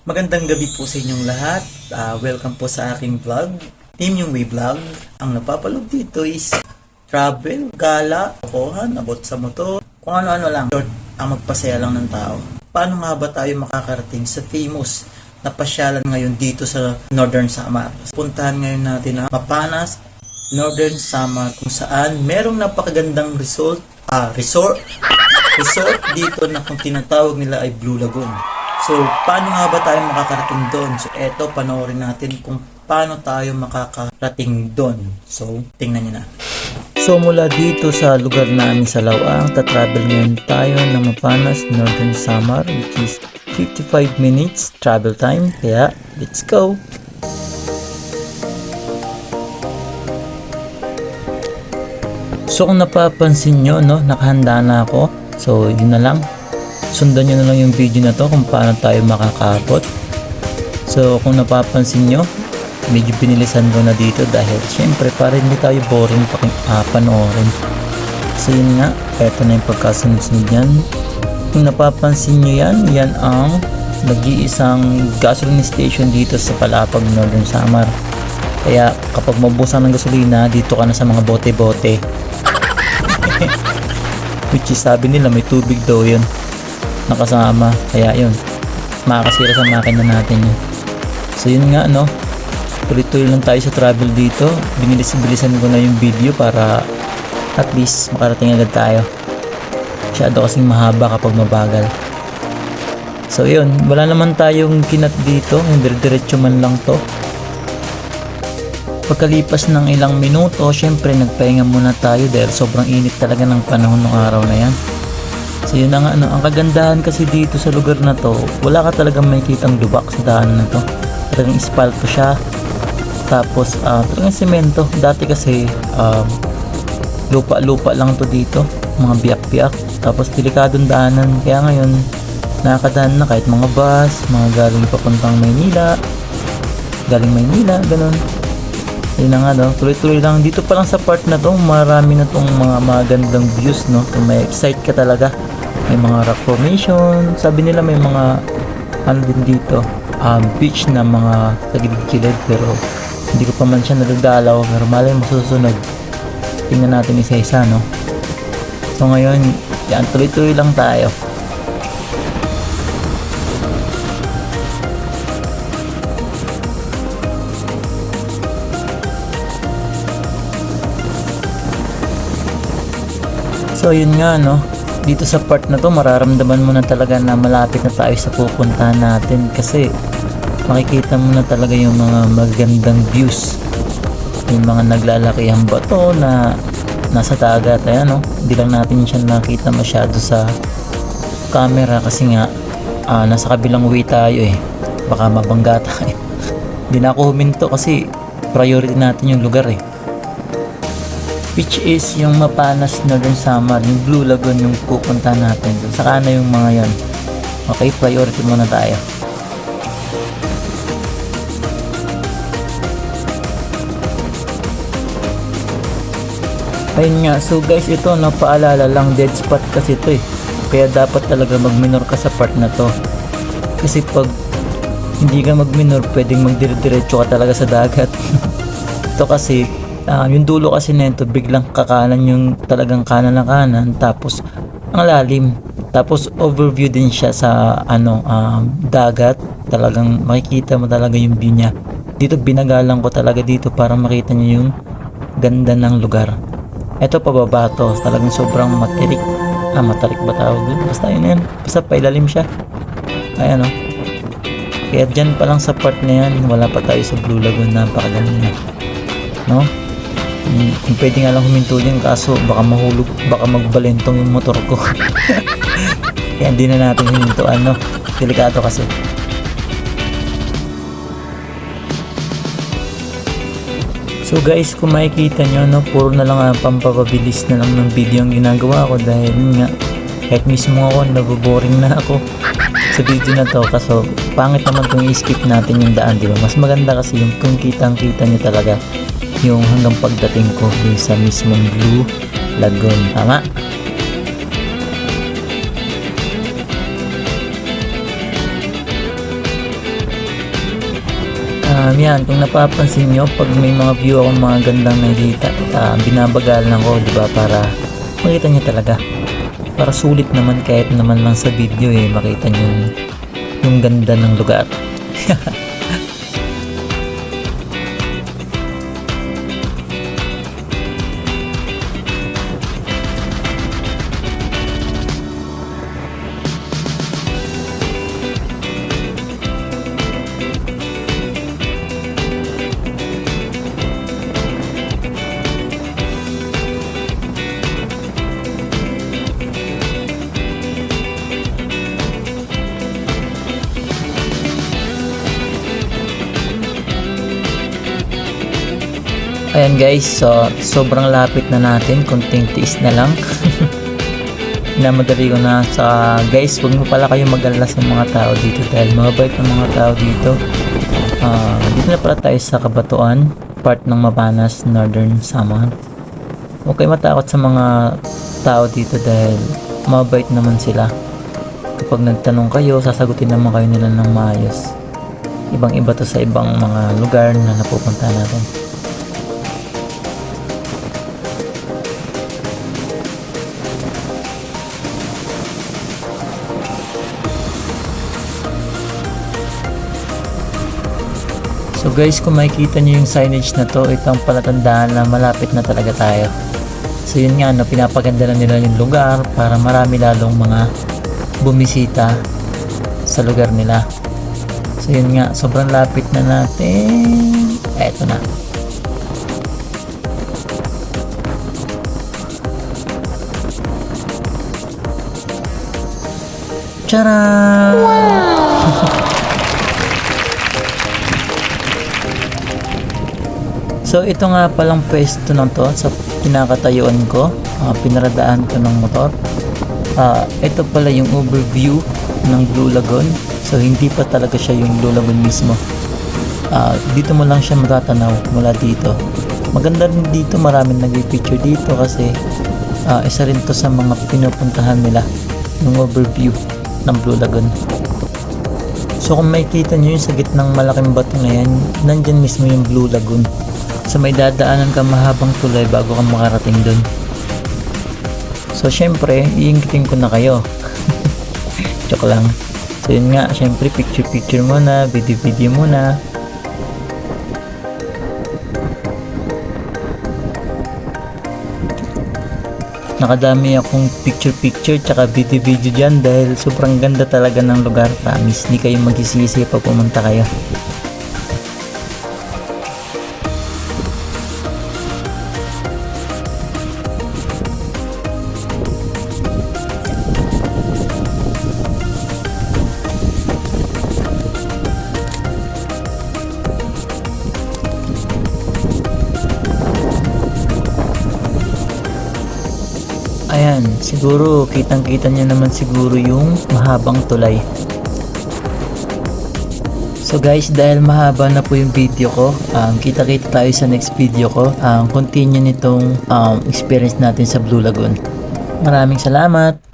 Magandang gabi po sa inyong lahat. Welcome po sa aking vlog, Team Yung Way Vlog. Ang napapalog dito is travel, gala, lokohan, abot sa motor, kung ano-ano lang. Short, ang magpasaya lang ng tao. Paano nga ba tayo makakarating sa famous na pasyalan ngayon dito sa Northern Samar? Puntahan ngayon natin ang Mapanas, Northern Samar, kung saan merong napakagandang resort dito na kung tinatawag nila ay Blue Lagoon. So, paano nga ba tayo makakarating doon? So, eto, panoorin natin kung paano tayo makakarating doon. So, tingnan nyo na. So, mula dito sa lugar namin sa Laoang, tatravel ngayon tayo ng Mapanas, Northern Samar, which is 55 minutes travel time. Kaya, let's go! So, kung napapansin nyo, no, nakahanda na ako. So, yun na lang. Sundan nyo na lang yung video na to kung paano tayo makakabot. So kung napapansin nyo, medyo pinilisan ko na dito dahil syempre para hindi tayo boring panoorin. So yun nga, eto na yung pagkasunod-sunod yan. Kung napapansin nyo yan, yan ang nag-iisang gasoline station dito sa Palapag, Northern Samar. Kaya kapag mabusan ng gasolina, dito ka na sa mga bote-bote. Which is sabi nila may tubig daw yun nakasama, kaya yun makakasira sa makina natin yun. So yun nga, no, tuloy-tuloy lang tayo sa travel dito. Binilis-bilisan ko na yung video para at least makarating agad tayo. Masyado kasing mahaba kapag mabagal. So yun, wala naman tayong kinat dito, yung dire-diretso man lang to. Pagkalipas ng ilang minuto, syempre nagpahinga muna tayo dahil sobrang init talaga ng panahon ng araw na yan. So yun na nga, ang kagandahan kasi dito sa lugar na to, wala ka talagang makikitang lubak sa daan na to. Talagang ispalto siya, tapos talagang semento. Dati kasi lupa-lupa lang to dito, mga biyak-biyak, tapos delikadong daanan. Kaya ngayon nakakadaan na kahit mga bus, mga galing papuntang Maynila, ganun. Yun na nga, no, tuloy-tuloy lang. Dito pa lang sa part na to, marami na tong mga magandang views, no. Kung may excite ka talaga, may mga rock formation. Sabi nila may mga ano din dito, beach na mga sa gilid-gilid, pero hindi ko pa man siya nadadalaw. Pero malay mo susunod, tingnan natin isa-isa, no. So ngayon, yan, tuloy-tuloy lang tayo. So yun nga, no, dito sa part na to mararamdaman mo na talaga na malapit na tayo sa pupuntahan natin kasi makikita mo na talaga yung mga magandang views, yung mga naglalakihang bato na nasa dagat. Ayan, no, hindi lang natin siya nakita masyado sa camera kasi nga nasa kabilang way tayo baka mabangga tayo. Hindi na ako huminto kasi priority natin yung lugar which is yung Mapanas, Northern Samar, yung Blue Lagoon yung pupunta natin. So, saka na yung mga yon. Okay, priority muna tayo. Ayun nga, so guys, ito napaalala lang, dead spot kasi ito kaya dapat talaga mag-minor ka sa part na to. Kasi pag hindi ka mag-minor, pwedeng magdire-diretso ka talaga sa dagat. Ito kasi yung dulo kasi nito biglang kakanan, yung talagang kanan na kanan, tapos ang lalim, tapos overview din siya sa dagat. Talagang makikita mo talaga yung view niya dito. Binagalang ko talaga dito para makita niyo yung ganda ng lugar. Ito pababa to, talagang sobrang matarik ba tawag dun? Basta yun, basta pailalim siya. Ayan, kaya dyan pa lang sa part na yan, wala pa tayo sa Blue Lagoon. Napakaganda na, no? Kung pwede nga lang huminto dyan, kaso baka mahulog, baka magbalentong yung motor ko. Kaya hindi na natin hinintuan, no? Delikado kasi. So guys, kung makikita nyo, no, puro na lang pampapabilis na lang ng video ang ginagawa ko dahil nga kahit mismo ako naboboring na ako sa video na to. Kaso pangit naman kung i-skip natin yung daan, diba? Mas maganda kasi yung kung kitang-kita nyo talaga yung hanggang pagdating ko dun sa mismong Blue Lagoon. Tama? Yan, kung napapansin nyo, pag may mga view akong mga gandang nakikita, binabagalan ko, di ba, para makita nyo talaga. Para sulit naman kahit naman lang sa video makita nyo yung ganda ng lugar. Ayan guys, so sobrang lapit na natin, konting tiis na lang. Namadali ko na sa guys, huwag mo pala kayo mag-alala sa mga tao dito dahil mabait ang mga tao dito. Dito na pala tayo sa Cabanatuan, part ng Mabanas, Northern Samar. Huwag kayo matakot sa mga tao dito dahil mabait naman sila. Kapag nagtanong kayo, sasagutin naman kayo nila ng maayos. Ibang iba to sa ibang mga lugar na napupunta natin. So guys, kung makikita nyo yung signage na to, ito ang palatandaan na malapit na talaga tayo. So yun nga, pinapaganda na nila yung lugar para marami lalong mga bumisita sa lugar nila. So yun nga, sobrang lapit na natin. Eto na. Tcharam! Wow! So ito nga palang pwesto na to sa pinakatayuan ko, pinaradaan ko ng motor. Ito pala yung overview ng Blue Lagoon. So hindi pa talaga siya yung Blue Lagoon mismo. Dito mo lang siya matatanaw mula dito. Maganda rin dito, maraming nag-picture dito kasi isa rin to sa mga pinupuntahan nila, yung overview ng Blue Lagoon. So kung makikita nyo yung sa gitnang malaking bato na yan, nandyan mismo yung Blue Lagoon. So may dadaanan ka mahabang tulay bago ka makarating dun. So syempre, iinggitin ko na kayo. Joke lang. So yun nga, syempre picture muna, video muna. Nakadami akong picture tsaka video dyan dahil sobrang ganda talaga ng lugar. Promise, hindi kayo magsisisi pag pumunta kayo. Ayan, siguro kitang-kita nyo naman siguro yung mahabang tulay. So guys, dahil mahaba na po yung video ko, kita-kita tayo sa next video ko. Continue nitong experience natin sa Blue Lagoon. Maraming salamat!